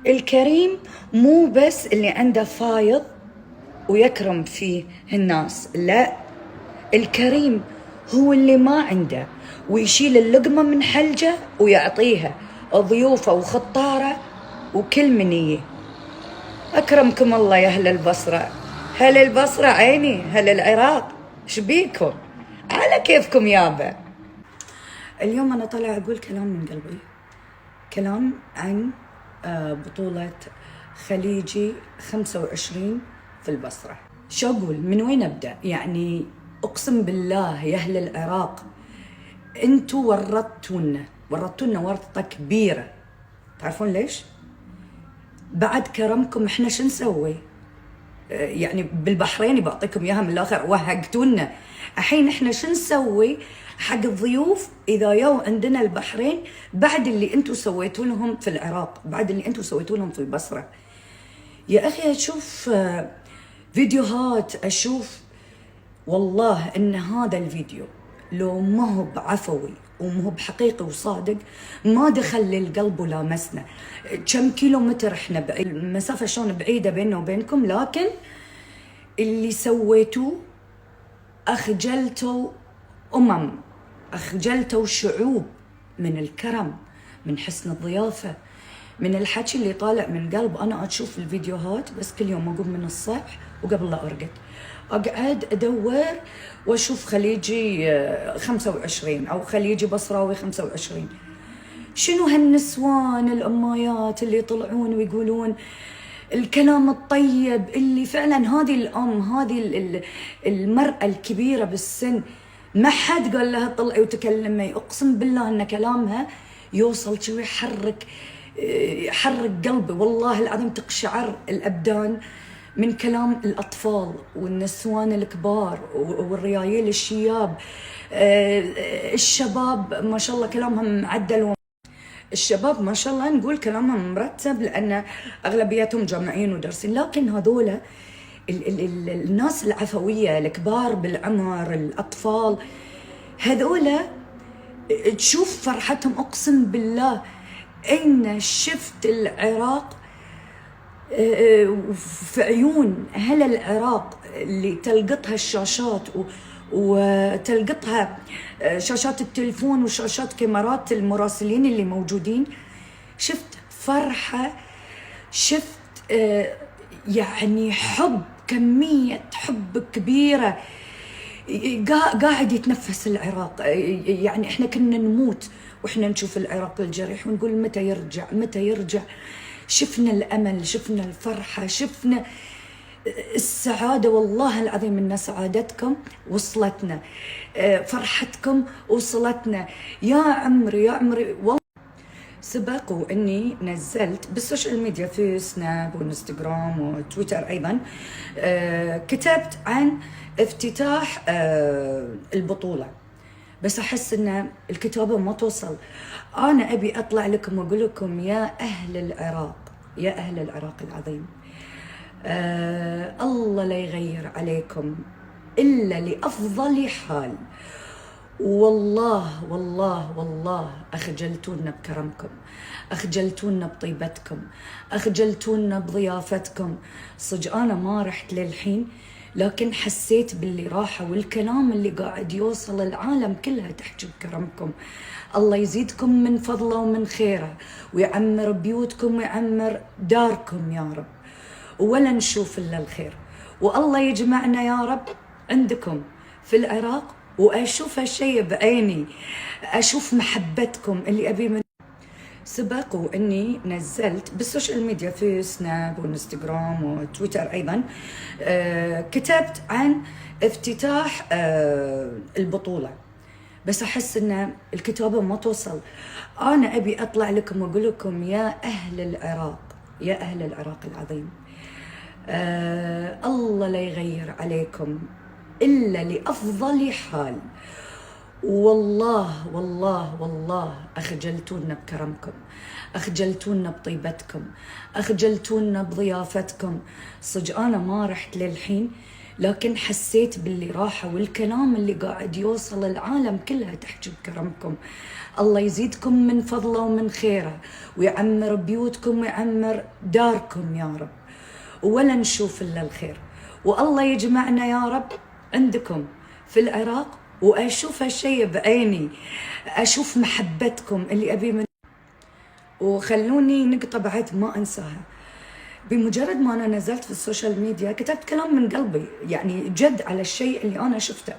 الكريم مو بس اللي عنده فايض ويكرم فيه الناس، لا، الكريم هو اللي ما عنده ويشيل اللقمة من حلجه ويعطيها ضيوفه وخطاره وكل منيه. أكرمكم الله يا أهل البصرة. هل البصرة عيني، هل العراق، شبيكم على كيفكم يابا. اليوم أنا طالعة أقول كلام من قلبي، كلام عن بطولة خليجي 25 في البصرة. شو أقول، من وين أبدأ؟ يعني أقسم بالله يا أهل العراق، أنتوا ورطونا ورطة كبيرة. تعرفون ليش؟ بعد كرمكم احنا شو نسوي؟ يعني بالبحريني بعطيكم اياها من الاخر، وهقتونا. الحين احنا شو نسوي حق الضيوف اذا يو عندنا البحرين بعد اللي انتم سويتوا لهم في العراق، بعد اللي انتم سويتوا لهم في البصره؟ يا اخي اشوف فيديوهات، اشوف والله ان هذا الفيديو لو ما هو بعفوي وما هو بحقيقي وصادق ما دخل للقلب ولامسنا. كم كيلومتر احنا المسافه شلون بعيده بيننا وبينكم، لكن اللي سويتوه اخجلتوا اخجلتوا شعوب من الكرم، من حسن الضيافه، من الحكي اللي طالع من قلب. انا اشوف الفيديوهات بس كل يوم اقوم من الصبح وقبل لا ارقد اقعد ادور واشوف خليجي 25 او خليجي بصراوي 25. شنو هالنسوان الامايات اللي يطلعون ويقولون الكلام الطيب، اللي فعلا هذه الام، هذه المرأة الكبيرة بالسن ما حد قال لها طلعي وتكلمي. اقسم بالله ان كلامها يوصل شوي يحرك قلبي، والله العظيم تقشعر الابدان من كلام الأطفال والنسوان الكبار والريايل الشياب. الشباب ما شاء الله كلامهم معدل، الشباب ما شاء الله نقول كلامهم مرتب لأن أغلبيتهم جامعين ودارسين، لكن هذولا الناس العفوية الكبار بالعمر، الأطفال، هذولا تشوف فرحتهم. أقسم بالله إن شفت العراق في عيون أهل العراق اللي تلقطها الشاشات وتلقطها شاشات التليفون وشاشات كاميرات المراسلين اللي موجودين. شفت فرحة، شفت يعني حب، كمية حب كبيرة قاعد يتنفس العراق. يعني احنا كنا نموت واحنا نشوف العراق الجريح ونقول متى يرجع متى يرجع. شفنا الأمل، شفنا الفرحة، شفنا السعادة. والله العظيم إن سعادتكم وصلتنا، فرحتكم وصلتنا. يا عمري يا عمري، والله سبق وإني نزلت بالسوشيال ميديا في سناب وانستغرام وتويتر أيضا، كتبت عن افتتاح البطولة، بس أحس إن الكتابة ما توصل. أنا أبي أطلع لكم وأقول لكم يا أهل العراق، يا أهل العراق العظيم، الله لا يغير عليكم إلا لأفضل حال. والله والله والله أخجلتونا بكرمكم، أخجلتونا بطيبتكم، أخجلتونا بضيافتكم. صدق أنا ما رحت للحين، لكن حسيت باللي راحة والكلام اللي قاعد يوصل العالم كلها تحكي بكرمكم. الله يزيدكم من فضله ومن خيره ويعمر بيوتكم ويعمر داركم يا رب، ولا نشوف إلا الخير. والله يجمعنا يا رب عندكم في العراق، وأشوف هالشيء بعيني، أشوف محبتكم اللي أبي من. سبق وإني نزلت بالسوشيال ميديا في سناب وانستغرام وتويتر أيضا، كتبت عن افتتاح البطولة، بس أحس إن الكتابة ما توصل. أنا أبي أطلع لكم وأقول لكم يا أهل العراق، يا أهل العراق العظيم، الله لا يغير عليكم إلا لأفضل حال. والله والله والله أخجلتونا بكرمكم، أخجلتونا بطيبتكم، أخجلتونا بضيافتكم. صدق أنا ما رحت للحين، لكن حسيت باللي راحة، والكلام اللي قاعد يوصل العالم كلها تحكي بكرمكم. الله يزيدكم من فضله ومن خيره، ويعمر بيوتكم ويعمر داركم يا رب، ولا نشوف إلا الخير. والله يجمعنا يا رب عندكم في العراق، وأشوف هالشيء بعيني، أشوف محبتكم اللي أبي من. وخلوني نقطة بعد ما أنساها، بمجرد ما أنا نزلت في السوشيال ميديا كتبت كلام من قلبي، يعني جد على الشيء اللي أنا شفته.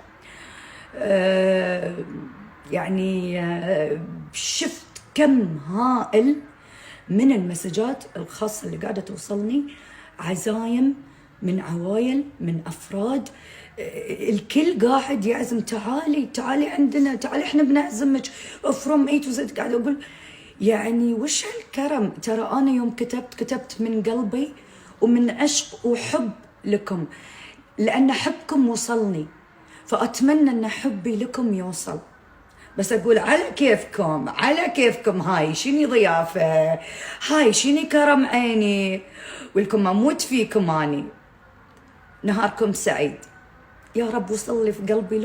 شفت كم هائل من المسجات الخاصة اللي قاعدة توصلني، عزايم من عوائل، من أفراد، الكل قاعد يعزم، تعالي عندنا، تعالي احنا بنعزمك from A to Z. قاعدة أقول يعني وش هالكرم. ترى أنا يوم كتبت من قلبي ومن عشق وحب لكم، لأن حبكم وصلني، فأتمنى أن حبي لكم يوصل. بس أقول على كيفكم، هاي شيني ضيافة، هاي شيني كرم عيني، ولكم أموت فيكم أني. نهاركم سعيد يا رب. وصل لي في قلبي